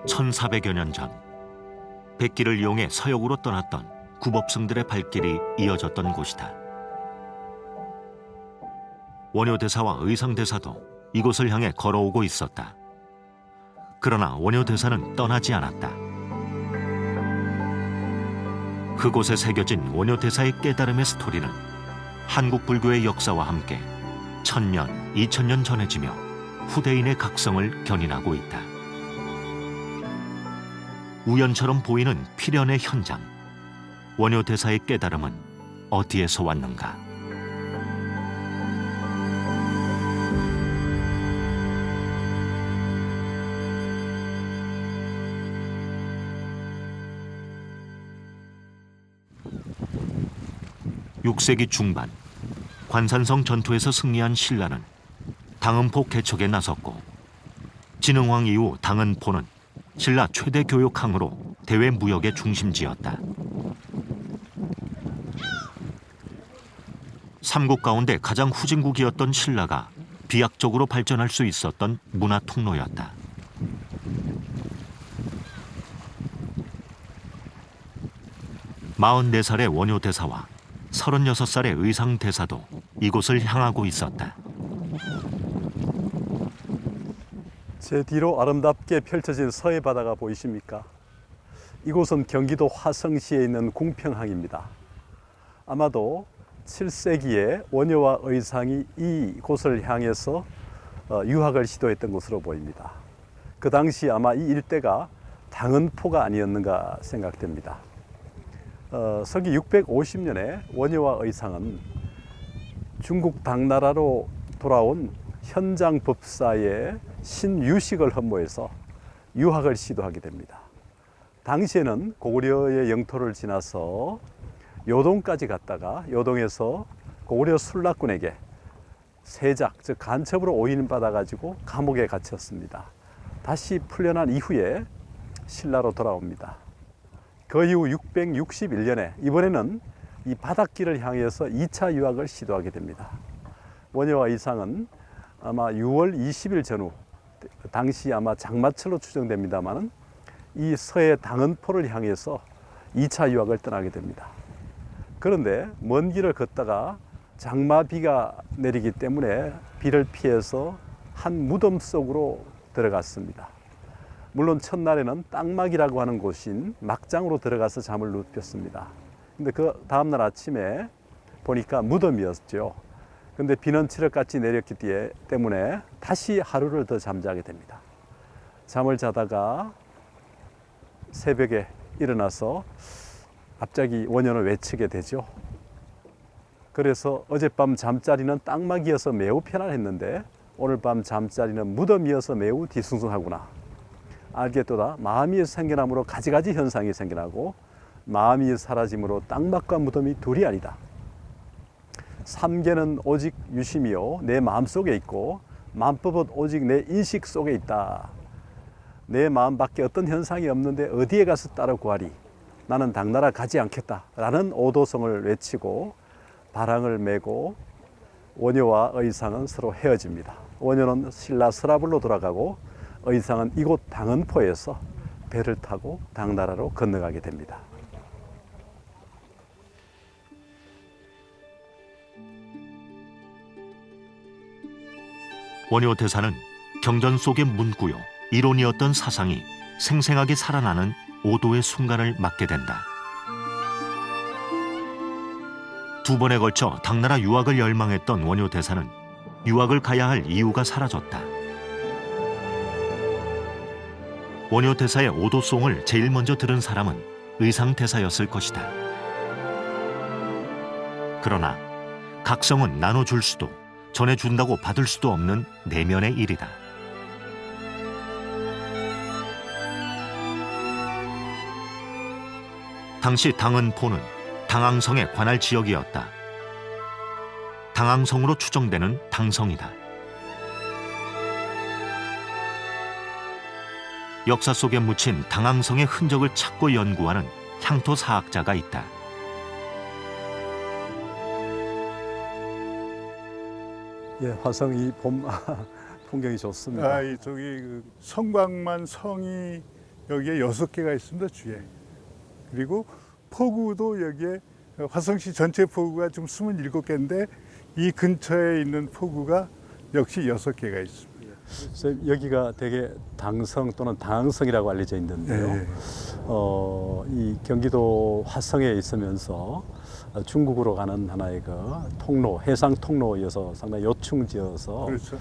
1400여 년 전, 백기를 이용해 서역으로 떠났던 구법승들의 발길이 이어졌던 곳이다. 원효대사와 의상대사도 이곳을 향해 걸어오고 있었다. 그러나 원효대사는 떠나지 않았다. 그곳에 새겨진 원효대사의 깨달음의 스토리는 한국 불교의 역사와 함께 1000년, 2000년 전해지며 후대인의 각성을 견인하고 있다. 우연처럼 보이는 필연의 현장, 원효대사의 깨달음은 어디에서 왔는가? (6세기) 중반, 관산성 전투에서 승리한 신라는 당은포 개척에 나섰고, 진흥황 이후 당은포는 신라 최대 교역항으로 대외 무역의 중심지였다. 삼국 가운데 가장 후진국이었던 신라가 비약적으로 발전할 수 있었던 문화 통로였다. (44살의) 원효대사와 36살의 의상대사도 이곳을 향하고 있었다. 제 뒤로 아름답게 펼쳐진 서해 바다가 보이십니까? 이곳은 경기도 화성시에 있는 궁평항입니다. 아마도 7세기에 원효와 의상이 이곳을 향해서 유학을 시도했던 것으로 보입니다. 그 당시 아마 이 일대가 당은포가 아니었는가 생각됩니다. 서기 650년에 원효와 의상은 중국 당나라로 돌아온 현장 법사의 신유식을 흠모해서 유학을 시도하게 됩니다. 당시에는 고구려의 영토를 지나서 요동까지 갔다가 요동에서 고구려 술락군에게 세작, 즉 간첩으로 오인받아 가지고 감옥에 갇혔습니다. 다시 풀려난 이후에 신라로 돌아옵니다. 그 이후 661년에 이번에는 이 바닷길을 향해서 2차 유학을 시도하게 됩니다. 원효와 의상은 아마 6월 20일 전후, 당시 아마 장마철로 추정됩니다만 이 서해 당은포를 향해서 2차 유학을 떠나게 됩니다. 그런데 먼 길을 걷다가 장마비가 내리기 때문에 비를 피해서 한 무덤 속으로 들어갔습니다. 물론 첫날에는 땅막이라고 하는 곳인 막장으로 들어가서 잠을 눕혔습니다. 근데 그 다음날 아침에 보니까 무덤이었죠. 근데 비는 칠흑같이 내렸기 때문에 다시 하루를 더 잠자게 됩니다. 잠을 자다가 새벽에 일어나서 갑자기 원효는 외치게 되죠. 그래서 어젯밤 잠자리는 땅막이어서 매우 편안했는데 오늘 밤 잠자리는 무덤이어서 매우 뒤숭숭하구나. 알겠도다. 마음이 생겨남으로 가지가지 현상이 생겨나고 마음이 사라짐으로 땅막과 무덤이 둘이 아니다. 삼계는 오직 유심이요 내 마음속에 있고 만법은 오직 내 인식 속에 있다. 내 마음 밖에 어떤 현상이 없는데 어디에 가서 따로 구하리. 나는 당나라 가지 않겠다 라는 오도성을 외치고 바랑을 메고 원효와 의상은 서로 헤어집니다. 원효는 신라 서라불로 돌아가고 의상은 이곳 당은포에서 배를 타고 당나라로 건너가게 됩니다. 원효대사는 경전 속의 문구요, 이론이었던 사상이 생생하게 살아나는 오도의 순간을 맞게 된다. 두 번에 걸쳐 당나라 유학을 열망했던 원효대사는 유학을 가야 할 이유가 사라졌다. 원효대사의 오도송을 제일 먼저 들은 사람은 의상대사였을 것이다. 그러나 각성은 나눠줄 수도 전해준다고 받을 수도 없는 내면의 일이다. 당시 당은포는 당항성의 관할 지역이었다. 당항성으로 추정되는 당성이다. 역사 속에 묻힌 당항성의 흔적을 찾고 연구하는 향토사학자가 있다. 예, 화성 이 봄 풍경이 좋습니다. 저기 그 성곽만 성이 여기에 6개가 있습니다, 주에. 그리고 포구도 여기에 화성시 전체 포구가 좀 27개인데 이 근처에 있는 포구가 역시 6개가 있습니다. 선생님, 여기가 되게 당성 또는 당항성이라고 알려져 있는데요. 네. 이 경기도 화성에 있으면서 중국으로 가는 하나의 그 통로, 해상 통로여서 상당히 요충지어서 그렇죠.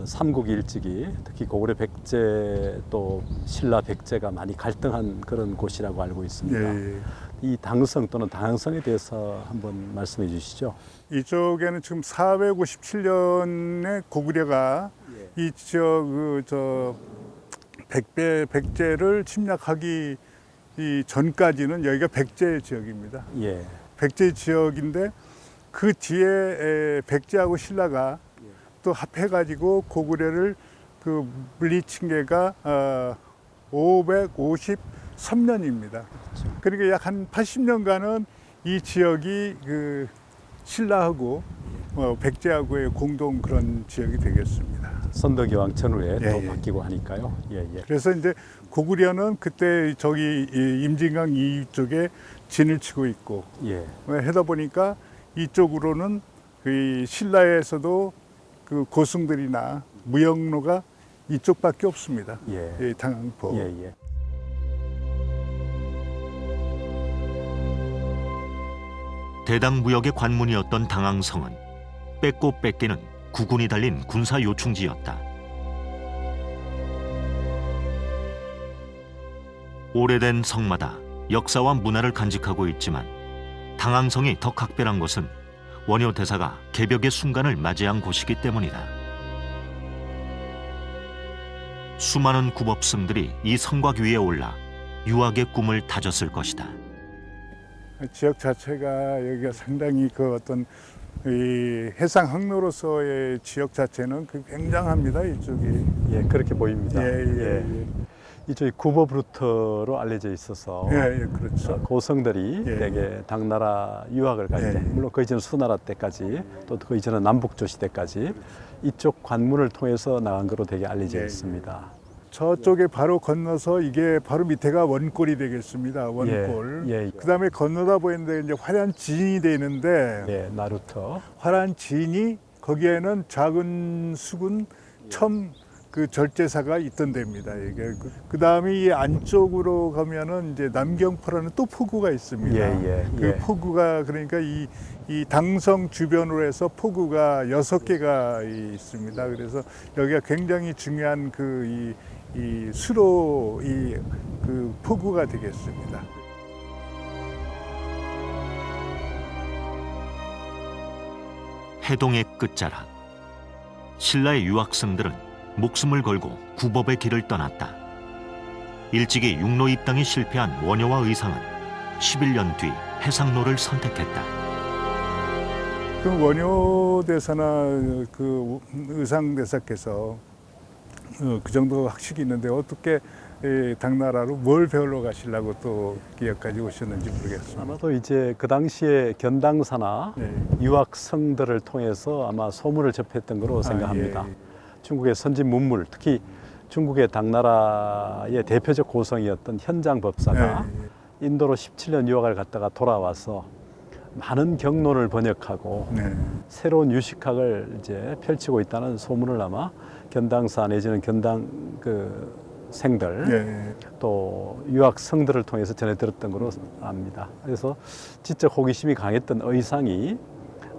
삼국이 일찍이 특히 고구려 백제 또 신라 백제가 많이 갈등한 그런 곳이라고 알고 있습니다. 예. 이 당성 또는 당항성에 대해서 한번 말씀해 주시죠. 이쪽에는 지금 457년에 고구려가 이 백제를 침략하기 이 전까지는 여기가 백제 지역입니다. 예. 백제 지역인데 그 뒤에 백제하고 신라가 또 합해가지고 고구려를 그 물리친 게가 553년입니다. 그러니까 약 한 80년간은 이 지역이 그 신라하고 백제하고의 공동 그런 지역이 되겠습니다. 선덕여왕 전후에 예, 또 예. 바뀌고 하니까요. 예, 예. 그래서 이제 고구려는 그때 저기 이 임진강 이쪽에 진을 치고 있고 예. 하다 보니까 이쪽으로는 그 신라에서도 그 고승들이나 무역로가 이쪽밖에 없습니다. 예. 이 당항포. 예, 예. 대당무역의 관문이었던 당항성은 뺏고 뺏기는 구군이 달린 군사 요충지였다. 오래된 성마다 역사와 문화를 간직하고 있지만 당항성이 더 각별한 것은 원효 대사가 개벽의 순간을 맞이한 곳이기 때문이다. 수많은 굽업승들이 이 성곽 위에 올라 유학의 꿈을 다졌을 것이다. 지역 자체가 여기가 상당히 그 어떤 이 해상 항로로서의 지역 자체는 그 굉장합니다. 이쪽이. 예, 그렇게 보입니다. 예. 이쪽이 굽업 루트로 알려져 있어서 예, 그렇죠. 고성들이 예. 대개 당나라 유학을 갈 때, 예. 물론 그 이전 수나라 때까지 또 그 이전은 남북조시 때까지 이쪽 관문을 통해서 나간 거로 되게 알려져 예. 있습니다. 저쪽에 바로 건너서 이게 바로 밑에가 원골이 되겠습니다. 원골. 예. 그다음에 건너다 보이는데 이제 화란 지인이 돼 있는데 예, 나루터. 화란 지인이 거기에는 작은 수군 첨 그 절제사가 있던 데입니다. 이게 그 다음에 이 안쪽으로 가면은 이제 남경포라는 또 포구가 있습니다. 예. 그 포구가 그러니까 이 당성 주변으로 해서 포구가 6개가 있습니다. 그래서 여기가 굉장히 중요한 그 이 수로 그 포구가 되겠습니다. 해동의 끝자락. 신라의 유학생들은 목숨을 걸고 굽업의 길을 떠났다. 일찍이 육로 입당에 실패한 원효와 의상은 11년 뒤 해상로를 선택했다. 그 원효 대사나 그 의상 대사께서 그 정도 학식이 있는데 어떻게 당나라로 뭘 배우러 가시려고 또 기억까지 오셨는지 모르겠습니다. 아마도 이제 그 당시에 견당사나 예. 유학성들을 통해서 아마 소문을 접했던 거로 생각합니다. 예. 중국의 선진 문물, 특히 중국의 당나라의 대표적 고성이었던 현장 법사가 인도로 17년 유학을 갔다가 돌아와서 많은 경론을 번역하고 네. 새로운 유식학을 이제 펼치고 있다는 소문을 아마 견당사 내지는 견당 그 생들 네. 또 유학성들을 통해서 전해 들었던 거로 압니다. 그래서 지적 호기심이 강했던 의상이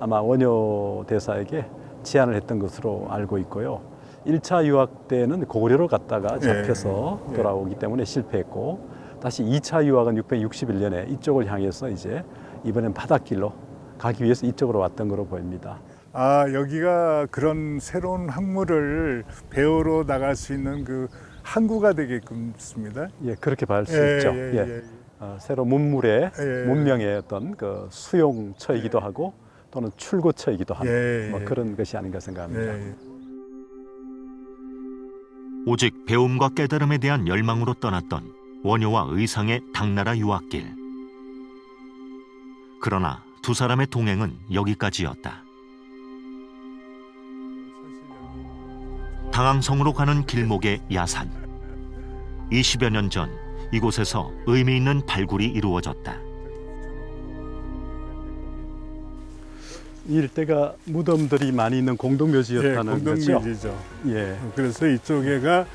아마 원효 대사에게 제안을 했던 것으로 알고 있고요. 1차 유학 때는 고구려로 갔다가 잡혀서 예. 돌아오기 때문에 실패했고 다시 2차 유학은 661년에 이쪽을 향해서 이제 이번엔 바닷길로 가기 위해서 이쪽으로 왔던 거로 보입니다. 아, 여기가 그런 새로운 학문을 배우러 나갈 수 있는 그 항구가 되겠습니다. 예, 그렇게 볼 수 있죠. 예. 새로 문물의 문명의 어떤 그 수용처이기도 하고 또는 출구처이기도 하는 뭐 그런 것이 아닌가 생각합니다. 오직 배움과 깨달음에 대한 열망으로 떠났던 원효와 의상의 당나라 유학길. 그러나 두 사람의 동행은 여기까지였다. 당항성으로 가는 길목의 야산. 20여 년 전 이곳에서 의미 있는 발굴이 이루어졌다. 이 일대가 무덤들이 많이 있는 예, 공동묘지였다는 거죠? 공동묘지죠. 예. 그래서 이쪽에가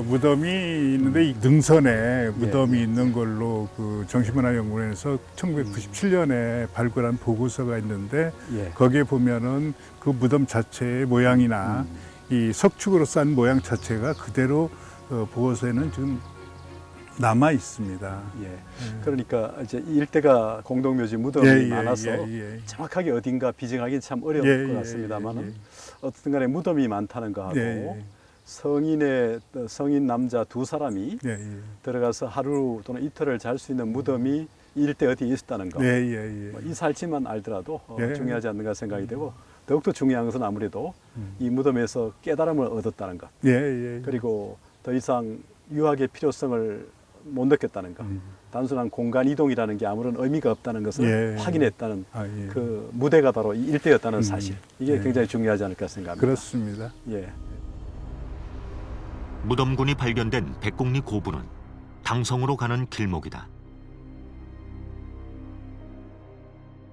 무덤이 있는데 이 능선에 무덤이 있는 걸로 그 정신문화연구원에서 1997년에 발굴한 보고서가 있는데 예. 거기에 보면은 그 무덤 자체의 모양이나 이 석축으로 싼 모양 자체가 그대로 보고서에는 지금 남아 있습니다. 예. 그러니까 이제 이 일대가 공동묘지 무덤이 많아서 정확하게 어딘가 비정하기는 참 어려울 것 같습니다만은 어쨌든 간에 무덤이 많다는 거하고 성인 남자 두 사람이 들어가서 하루 또는 이틀을 잘 수 있는 무덤이 이 일대 어디에 있었다는 거. 이 살치만 알더라도 중요하지 않는가 생각이 되고 더욱더 중요한 것은 아무래도 이 무덤에서 깨달음을 얻었다는 것. 그리고 더 이상 유학의 필요성을 못 느꼈다는 것. 단순한 공간 이동이라는 게 아무런 의미가 없다는 것을 확인했다는 그 무대가 바로 이 일대였다는 사실. 이게 굉장히 중요하지 않을까 생각합니다. 그렇습니다. 예. 무덤군이 발견된 백곡리 고부는 당성으로 가는 길목이다.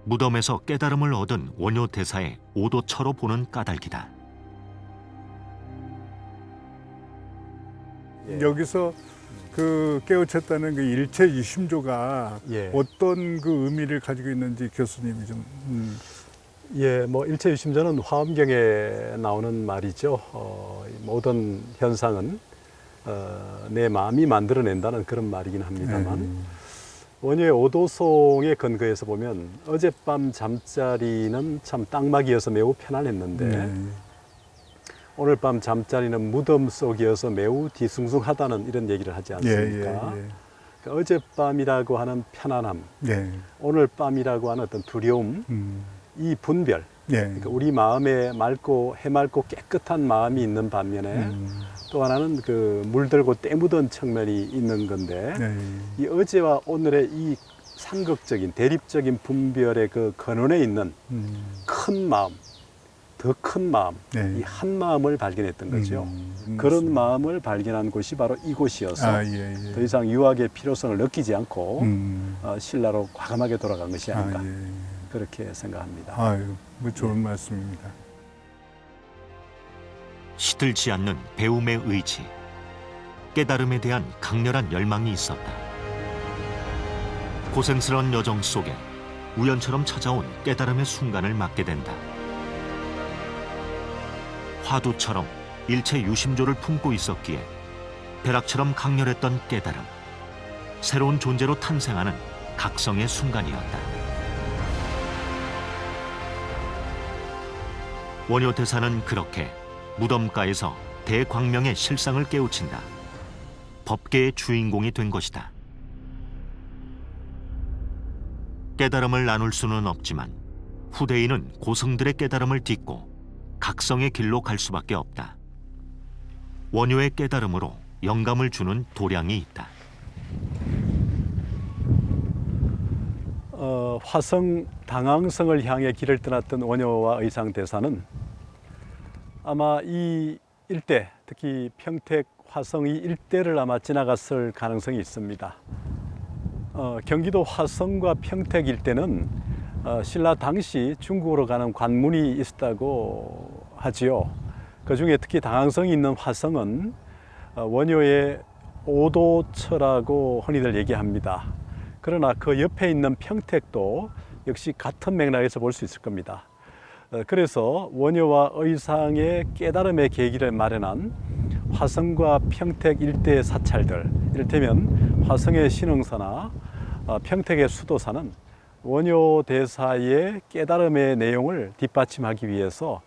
무덤에서 깨달음을 얻은 원효 대사의 오도처로 보는 까닭이다. 여기서 그 깨우쳤다는 그 일체 유심조가 어떤 그 의미를 가지고 있는지 교수님이 좀. 예, 뭐 일체유심조는 화엄경에 나오는 말이죠. 모든 현상은 내 마음이 만들어낸다는 그런 말이긴 합니다만 원효의 오도송의 근거에서 보면 어젯밤 잠자리는 참 땅막이어서 매우 편안했는데 오늘 밤 잠자리는 무덤 속이어서 매우 뒤숭숭하다는 이런 얘기를 하지 않습니까? 그러니까 어젯밤이라고 하는 편안함, 오늘 밤이라고 하는 어떤 두려움, 이 분별, 그러니까 우리 마음에 맑고 해맑고 깨끗한 마음이 있는 반면에 또 하나는 그 물들고 때 묻은 측면이 있는 건데 이 어제와 오늘의 이 상극적인 대립적인 분별의 그 근원에 있는 큰 마음, 더 큰 마음, 이 한 마음을 발견했던 거죠. 그런 마음을 발견한 곳이 바로 이곳이어서 더 이상 유학의 필요성을 느끼지 않고 신라로 과감하게 돌아간 것이 아닌가 그렇게 생각합니다. 아유, 뭐 좋은 말씀입니다. 시들지 않는 배움의 의지, 깨달음에 대한 강렬한 열망이 있었다. 고생스러운 여정 속에 우연처럼 찾아온 깨달음의 순간을 맞게 된다. 화두처럼 일체 유심조를 품고 있었기에 벼락처럼 강렬했던 깨달음, 새로운 존재로 탄생하는 각성의 순간이었다. 원효 대사는 그렇게 무덤가에서 대광명의 실상을 깨우친다. 법계의 주인공이 된 것이다. 깨달음을 나눌 수는 없지만 후대인은 고승들의 깨달음을 딛고 각성의 길로 갈 수밖에 없다. 원효의 깨달음으로 영감을 주는 도량이 있다. 화성 당황성을 향해 길을 떠났던 원효와 의상 대사는 아마 이 일대, 특히 평택 화성 이 일대를 아마 지나갔을 가능성이 있습니다. 경기도 화성과 평택 일대는 신라 당시 중국으로 가는 관문이 있었다고 하지요. 그 중에 특히 당황성이 있는 화성은 원효의 오도처라고 흔히들 얘기합니다. 그러나 그 옆에 있는 평택도 역시 같은 맥락에서 볼 수 있을 겁니다. 그래서 원효와 의상의 깨달음의 계기를 마련한 화성과 평택 일대의 사찰들, 이를테면 화성의 신흥사나 평택의 수도사는 원효 대사의 깨달음의 내용을 뒷받침하기 위해서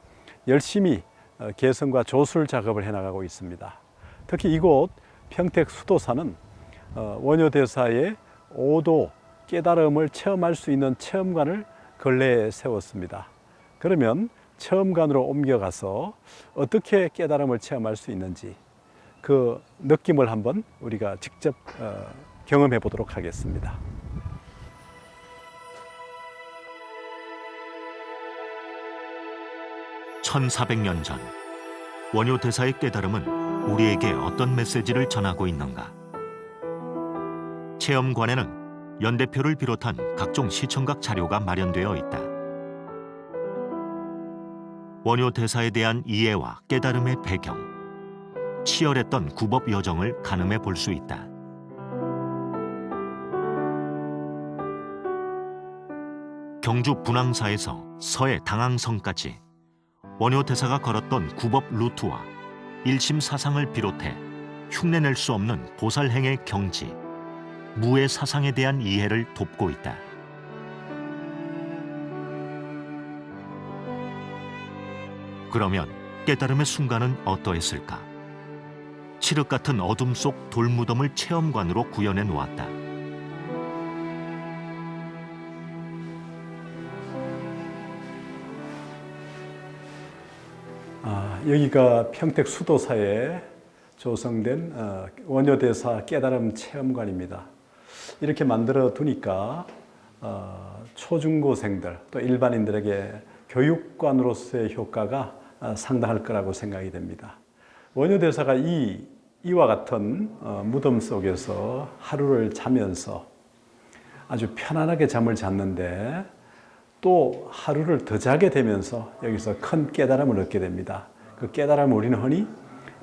열심히 개성과 조술 작업을 해나가고 있습니다. 특히 이곳 평택 수도사는 원효 대사의 오도 깨달음을 체험할 수 있는 체험관을 근래에 세웠습니다. 그러면 체험관으로 옮겨가서 어떻게 깨달음을 체험할 수 있는지 그 느낌을 한번 우리가 직접 경험해 보도록 하겠습니다. (1400년) 전 원효 대사의 깨달음은 우리에게 어떤 메시지를 전하고 있는가? 체험관에는 연대표를 비롯한 각종 시청각 자료가 마련되어 있다. 원효 대사에 대한 이해와 깨달음의 배경, 치열했던 구법 여정을 가늠해 볼 수 있다. 경주 분황사에서 서해 당항성까지 원효 대사가 걸었던 구법 루트와 일심 사상을 비롯해 흉내낼 수 없는 보살행의 경지, 무의 사상에 대한 이해를 돕고 있다. 그러면 깨달음의 순간은 어떠했을까? 칠흑 같은 어둠 속 돌무덤을 체험관으로 구현해 놓았다. 여기가 평택 수도사에 조성된 원효대사 깨달음 체험관입니다. 이렇게 만들어 두니까 초중고생들 또 일반인들에게 교육관으로서의 효과가 상당할 거라고 생각이 됩니다. 원효대사가 이와 같은 무덤 속에서 하루를 자면서 아주 편안하게 잠을 잤는데 또 하루를 더 자게 되면서 여기서 큰 깨달음을 얻게 됩니다. 그 깨달음을 우리는 흔히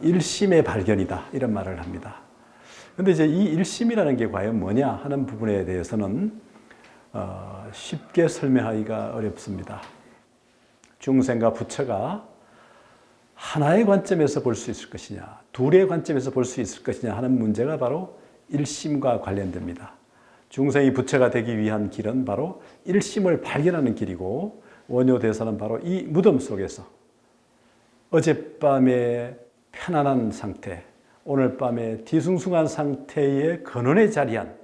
일심의 발견이다 이런 말을 합니다. 근데 이제 이 일심이라는 게 과연 뭐냐 하는 부분에 대해서는 쉽게 설명하기가 어렵습니다. 중생과 부처가 하나의 관점에서 볼 수 있을 것이냐, 둘의 관점에서 볼 수 있을 것이냐 하는 문제가 바로 일심과 관련됩니다. 중생이 부처가 되기 위한 길은 바로 일심을 발견하는 길이고 원효대사는 바로 이 무덤 속에서 어젯밤의 편안한 상태, 오늘 밤의 뒤숭숭한 상태의 근원에 자리한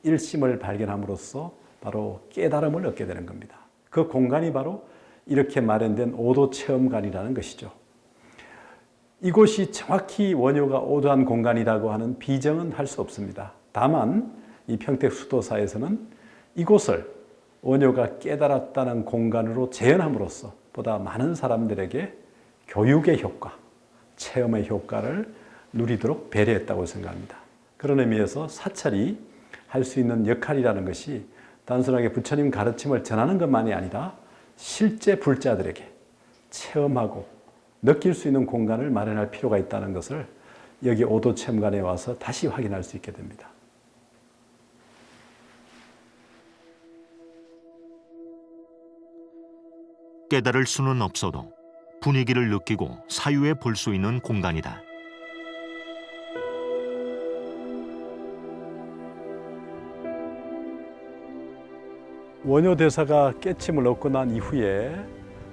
일심을 발견함으로써 바로 깨달음을 얻게 되는 겁니다. 그 공간이 바로 이렇게 마련된 오도체험관이라는 것이죠. 이곳이 정확히 원효가 오도한 공간이라고 하는 비정은 할 수 없습니다. 다만 이 평택 수도사에서는 이곳을 원효가 깨달았다는 공간으로 재현함으로써 보다 많은 사람들에게 교육의 효과, 체험의 효과를 누리도록 배려했다고 생각합니다. 그런 의미에서 사찰이 할 수 있는 역할이라는 것이 단순하게 부처님 가르침을 전하는 것만이 아니라 실제 불자들에게 체험하고 느낄 수 있는 공간을 마련할 필요가 있다는 것을 여기 오도체험관에 와서 다시 확인할 수 있게 됩니다. 깨달을 수는 없어도 분위기를 느끼고 사유해 볼 수 있는 공간이다. 원효대사가 깨침을 얻고 난 이후에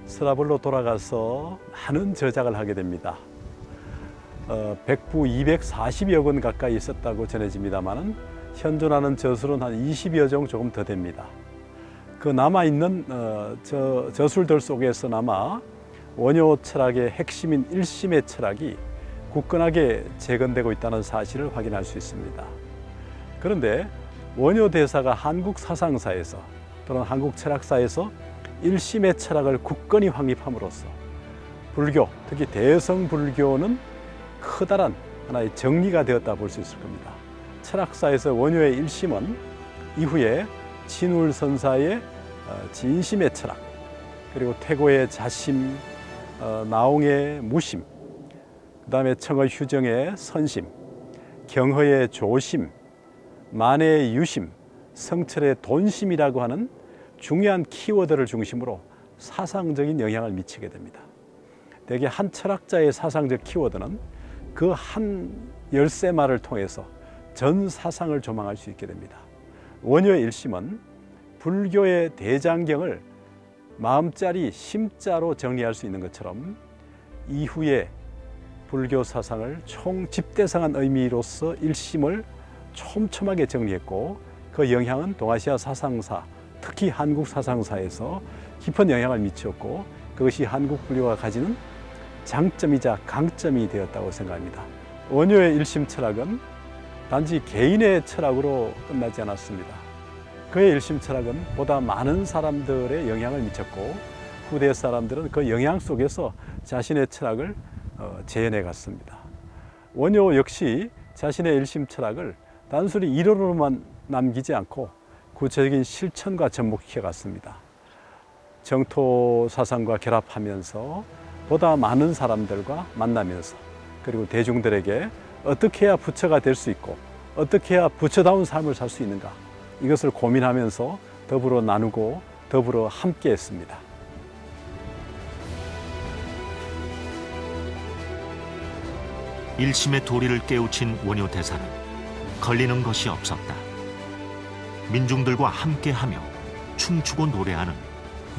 서라벌로 돌아가서 많은 저작을 하게 됩니다. 백부 240여 권 가까이 있었다고 전해집니다만 현존하는 저술은 한 20여 종 조금 더 됩니다. 그 남아있는 저술들 속에서나마 원효 철학의 핵심인 일심의 철학이 굳건하게 재건되고 있다는 사실을 확인할 수 있습니다. 그런데 원효 대사가 한국 사상사에서 또는 한국 철학사에서 일심의 철학을 굳건히 확립함으로써 불교, 특히 대성불교는 커다란 하나의 정리가 되었다 볼 수 있을 겁니다. 철학사에서 원효의 일심은 이후에 진울선사의 진심의 철학, 그리고 태고의 자심, 나옹의 무심, 그 다음에 청의 휴정의 선심, 경허의 조심, 만의 유심, 성철의 돈심이라고 하는 중요한 키워드를 중심으로 사상적인 영향을 미치게 됩니다. 대개 한 철학자의 사상적 키워드는 그 한 열쇠말을 통해서 전 사상을 조망할 수 있게 됩니다. 원효의 일심은 불교의 대장경을 마음자리 심자로 정리할 수 있는 것처럼 이후에 불교 사상을 총집대성한 의미로서 일심을 촘촘하게 정리했고 그 영향은 동아시아 사상사, 특히 한국 사상사에서 깊은 영향을 미쳤고 그것이 한국 불교가 가지는 장점이자 강점이 되었다고 생각합니다. 원효의 일심 철학은 단지 개인의 철학으로 끝나지 않았습니다. 그의 일심 철학은 보다 많은 사람들의 영향을 미쳤고 후대 사람들은 그 영향 속에서 자신의 철학을 재현해 갔습니다. 원효 역시 자신의 일심 철학을 단순히 이론으로만 남기지 않고 구체적인 실천과 접목시켜 갔습니다. 정토 사상과 결합하면서 보다 많은 사람들과 만나면서 그리고 대중들에게 어떻게 해야 부처가 될 수 있고 어떻게 해야 부처다운 삶을 살 수 있는가 이것을 고민하면서 더불어 나누고 더불어 함께 했습니다. 일심의 도리를 깨우친 원효 대사는 걸리는 것이 없었다. 민중들과 함께하며 춤추고 노래하는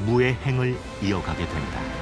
무의 행을 이어가게 된다.